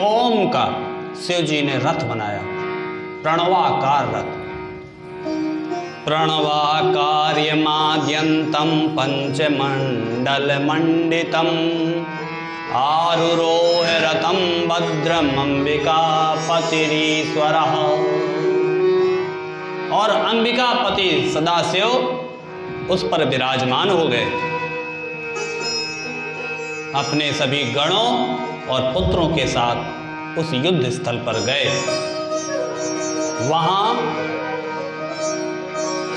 ओम का शिव जी ने रथ बनाया, प्रणवाकार रथ। प्रणवाकार्यमाद्यन्तं पंचमंडलमंडितम् आरुरोह रथं भद्रमंबिकापतिरीश्वरः। और अंबिकापति सदाशिव उस पर विराजमान हो गए, अपने सभी गणों और पुत्रों के साथ उस युद्ध स्थल पर गए। वहां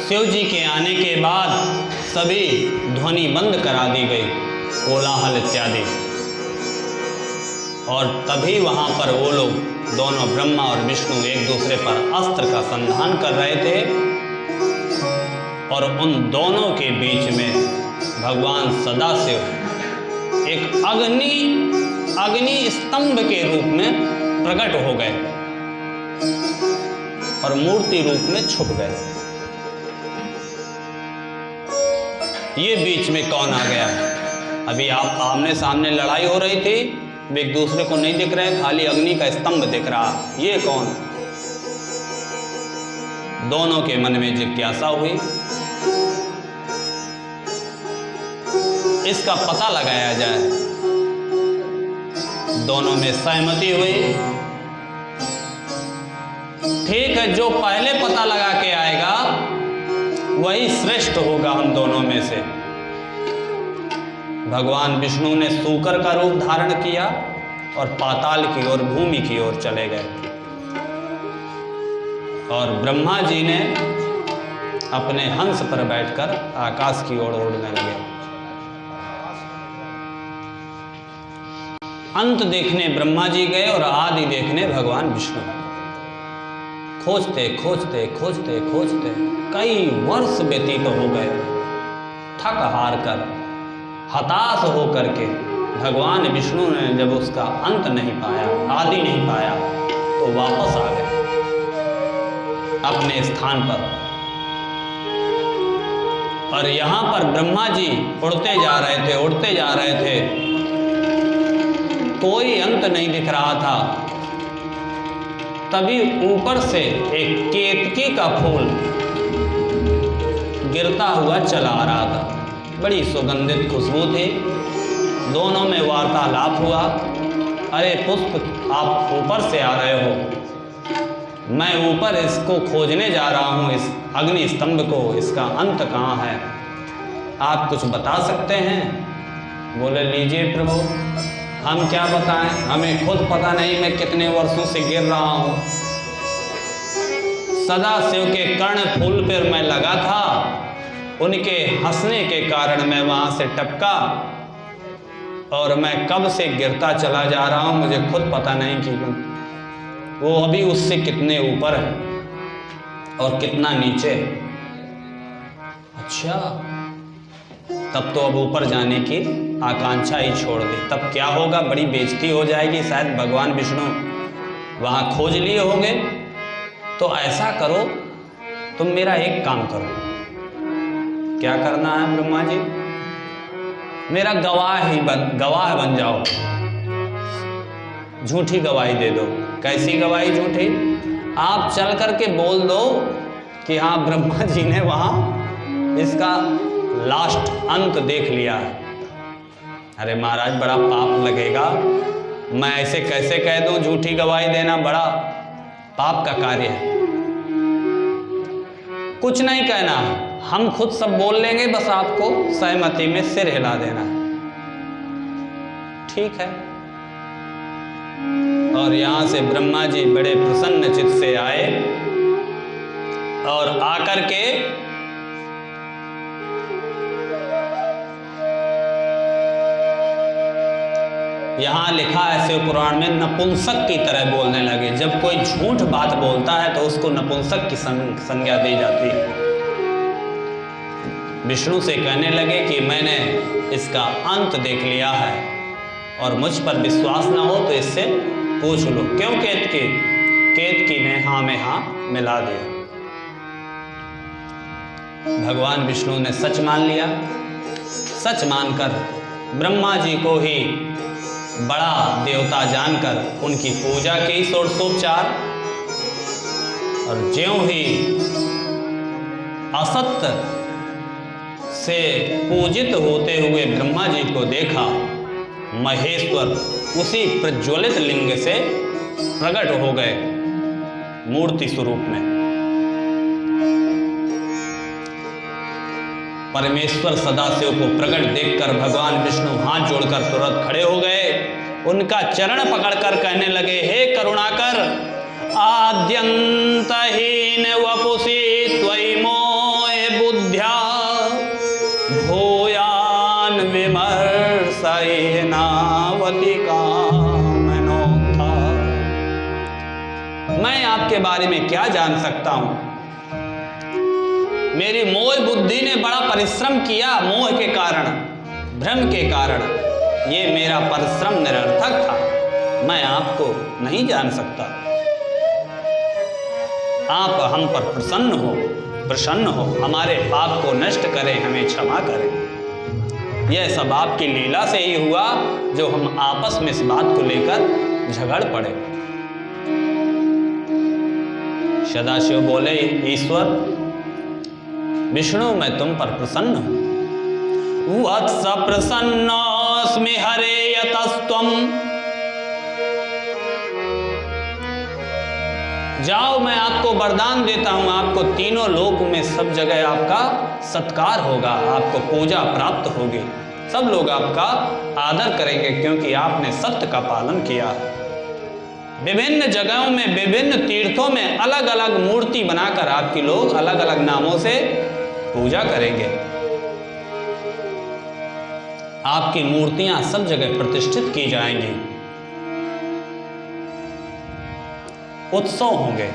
शिव जी के आने के बाद सभी ध्वनि बंद करा दी गई, कोलाहल इत्यादि। और तभी वहां पर वो लोग दोनों ब्रह्मा और विष्णु एक दूसरे पर अस्त्र का संधान कर रहे थे, और उन दोनों के बीच में भगवान सदाशिव एक अग्नि स्तंभ के रूप में प्रकट हो गए और मूर्ति रूप में छुप गए। ये बीच में कौन आ गया? अभी आप आमने सामने लड़ाई हो रही थी, एक दूसरे को नहीं दिख रहे, खाली अग्नि का स्तंभ दिख रहा, ये कौन? दोनों के मन में जिज्ञासा हुई, इसका पता लगाया जाए। दोनों में सहमति हुई, ठीक है, जो पहले पता लगा के आएगा वही श्रेष्ठ होगा हम दोनों में से। भगवान विष्णु ने सूकर का रूप धारण किया और पाताल की ओर, भूमि की ओर चले गए, और ब्रह्मा जी ने अपने हंस पर बैठकर आकाश की ओर उड़ने लगे। अंत देखने ब्रह्मा जी गए और आदि देखने भगवान विष्णु। खोजते खोजते खोजते खोजते कई वर्ष व्यतीत हो गए। थक हार कर, हताश होकर के भगवान विष्णु ने जब उसका अंत नहीं पाया, आदि नहीं पाया, तो वापस आ गए अपने स्थान पर। और यहां पर ब्रह्मा जी उड़ते जा रहे थे, उड़ते जा रहे थे, कोई अंत नहीं दिख रहा था। तभी ऊपर से एक केतकी का फूल गिरता हुआ चला आ रहा था, बड़ी सुगंधित खुशबू थी। दोनों में वार्तालाप हुआ, अरे पुष्प, आप ऊपर से आ रहे हो, मैं ऊपर इसको खोजने जा रहा हूँ, इस अग्नि स्तंभ को, इसका अंत कहाँ है, आप कुछ बता सकते हैं? बोले, लीजिए प्रभु, हम क्या बताएं, हमें खुद पता नहीं मैं कितने वर्षों से गिर रहा हूँ। सदाशिव के कर्ण फूल पर मैं लगा था, उनके हंसने के कारण मैं वहां से टपका, और मैं कब से गिरता चला जा रहा हूँ, मुझे खुद पता नहीं कि वो अभी उससे कितने ऊपर है और कितना नीचे। अच्छा, तब तो अब ऊपर जाने की आकांक्षा ही छोड़ दी। तब क्या होगा, बड़ी बेइज्जती हो जाएगी। शायद भगवान विष्णु वहाँ खोज लिए होंगे। तो ऐसा करो, तुम मेरा एक काम करो। क्या करना है ब्रह्मा जी? मेरा गवाह बन जाओ, झूठी गवाही दे दो। कैसी गवाही झूठी? आप चल करके बोल दो कि हाँ, ब्रह्मा जी ने वहाँ इसका लास्ट अंत देख लिया है। अरे महाराज, बड़ा पाप लगेगा, मैं ऐसे कैसे कह दूं? झूठी गवाही देना बड़ा पाप का कार्य है। कुछ नहीं कहना, हम खुद सब बोल लेंगे, बस आपको सहमति में सिर हिला देना है। ठीक है। और यहां से ब्रह्मा जी बड़े प्रसन्न चित्त से आए और आकर के यहाँ लिखा है शिव पुराण में, नपुंसक की तरह बोलने लगे। जब कोई झूठ बात बोलता है तो उसको नपुंसक की संज्ञा दी जाती है। विष्णु से कहने लगे कि मैंने इसका अंत देख लिया है और मुझ पर विश्वास ना हो तो इससे पूछ लो। क्यों केतकी? केतकी ने हाँ में हाँ मिला दिया। भगवान विष्णु ने सच मान लिया। सच मानकर ब्रह्मा जी को ही बड़ा देवता जानकर उनकी पूजा की षोडशोपचार, और ज्यों ही असत्य से पूजित होते हुए ब्रह्मा जी को देखा, महेश्वर उसी प्रज्वलित लिंग से प्रकट हो गए मूर्ति स्वरूप में। परमेश्वर सदाशिव को प्रकट देखकर भगवान विष्णु हाथ जोड़कर तुरंत खड़े हो गए, उनका चरण पकड़कर कहने लगे, हे करुणाकर, आद्यंतहीन वपुषि त्वयि मोहे बुद्ध्या भूयान विमर्शयेनावति कामनोत्था। मैं आपके बारे में क्या जान सकता हूं? मेरी मोह बुद्धि ने बड़ा परिश्रम किया, मोह के कारण, भ्रम के कारण ये मेरा परिश्रम निरर्थक था। मैं आपको नहीं जान सकता। आप हम पर प्रसन्न हो, हमारे पाप को नष्ट करें, हमें क्षमा करें। यह सब आपकी लीला से ही हुआ जो हम आपस में इस बात को लेकर झगड़ पड़े। सदाशिव बोले, ईश्वर विष्णु, मैं तुम पर प्रसन्न हूं। वत्स प्रसन्नोऽस्मि हरे यतस्त्वं। जाओ, मैं आपको वरदान देता हूं, आपको तीनों लोक में सब जगह आपका सत्कार होगा, आपको पूजा प्राप्त होगी, सब लोग आपका आदर करेंगे, क्योंकि आपने सत्य का पालन किया है। विभिन्न जगहों में, विभिन्न तीर्थों में अलग अलग मूर्ति बनाकर आपकी लोग अलग अलग नामों से पूजा करेंगे। आपकी मूर्तियां सब जगह प्रतिष्ठित की जाएंगी, उत्सव होंगे।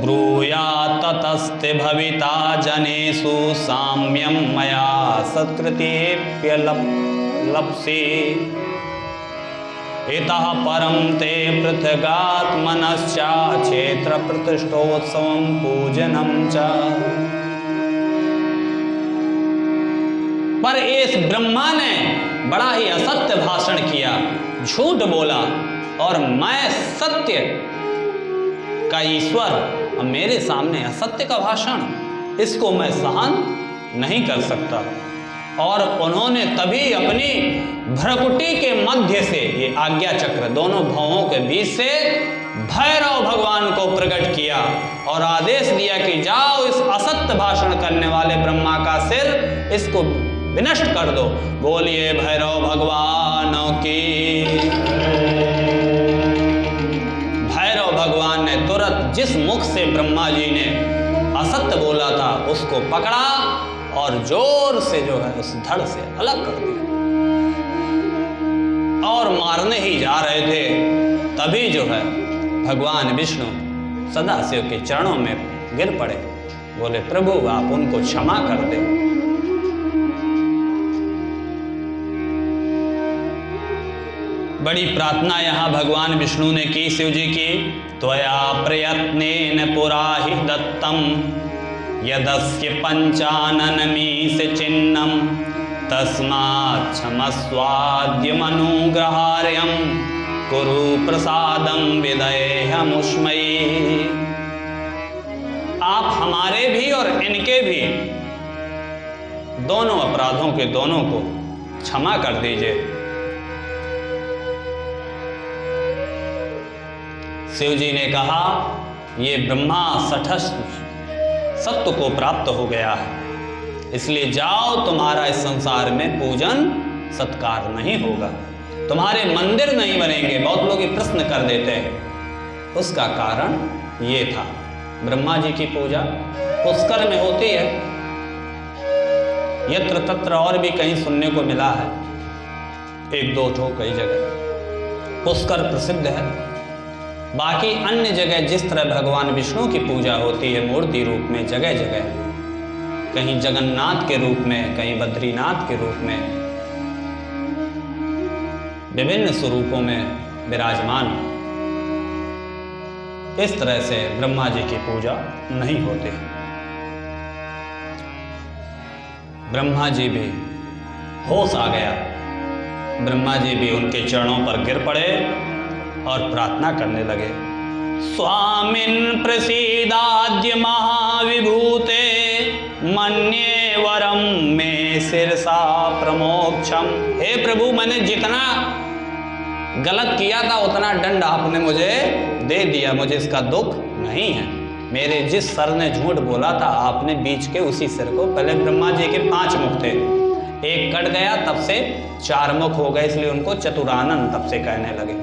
ब्रूयात् ततस्ते भविता जनेषु साम्यं मया सत्कृतेऽप्यलप्से इतः परं ते पृथगात्मनश्च क्षेत्र प्रतिष्ठोत्सवं पूजनं च। पर इस ब्रह्मा ने बड़ा ही असत्य भाषण किया, झूठ बोला, और मैं सत्य का ईश्वर, मेरे सामने असत्य का भाषण, इसको मैं सहन नहीं कर सकता। और उन्होंने तभी अपनी भ्रकुटी के मध्य से, ये आज्ञा चक्र दोनों भवों के बीच से, भैरव भगवान को प्रकट किया और आदेश दिया कि जाओ, इस असत्य भाषण करने वाले ब्रह्मा का सिर, इसको विनष्ट कर दो। बोलिए भैरव भगवान की। भैरव भगवान ने तुरंत जिस मुख से ब्रह्मा जी ने असत्य बोला था उसको पकड़ा और जोर से जो है उस धड़ से अलग कर दिया, और मारने ही जा रहे थे, तभी जो है भगवान विष्णु सदाशिव के चरणों में गिर पड़े। बोले, प्रभु आप उनको क्षमा कर दे। बड़ी प्रार्थना यहाँ भगवान विष्णु ने की शिव जी की। त्वया प्रयत्नेन पुरा हि दत्तम यदस्य पंचाननमीश चिन्नम तस्मात् क्षमस्वाद्यमनुग्रहार्यं कुरु प्रसादं विधेयमुष्मयी। आप हमारे भी और इनके भी दोनों अपराधों के दोनों को क्षमा कर दीजिए। शिव जी ने कहा, ये ब्रह्मा सठस्थ सत्य को प्राप्त हो गया है, इसलिए जाओ, तुम्हारा इस संसार में पूजन सत्कार नहीं होगा, तुम्हारे मंदिर नहीं बनेंगे। बहुत लोग ये प्रश्न कर देते हैं, उसका कारण ये था, ब्रह्मा जी की पूजा पुष्कर में होती है, यत्र तत्र और भी कहीं सुनने को मिला है, एक दो ठो कई जगह पुष्कर प्रसिद्ध है। बाकी अन्य जगह जिस तरह भगवान विष्णु की पूजा होती है मूर्ति रूप में, जगह जगह, कहीं जगन्नाथ के रूप में, कहीं बद्रीनाथ के रूप में, विभिन्न स्वरूपों में विराजमान, इस तरह से ब्रह्मा जी की पूजा नहीं होती। ब्रह्मा जी भी होश आ गया, ब्रह्मा जी भी उनके चरणों पर गिर पड़े और प्रार्थना करने लगे। स्वामिन् प्रसीदाद्य महाविभूते मन्ये वरम में शिरसा प्रमोक्षम। हे प्रभु, मैंने जितना गलत किया था उतना दंड आपने मुझे दे दिया, मुझे इसका दुख नहीं है। मेरे जिस सर ने झूठ बोला था आपने बीच के उसी सिर को, पहले ब्रह्मा जी के 5 मुख थे, एक कट गया तब से 4 मुख हो गए, इसलिए उनको चतुरानन तब से कहने लगे।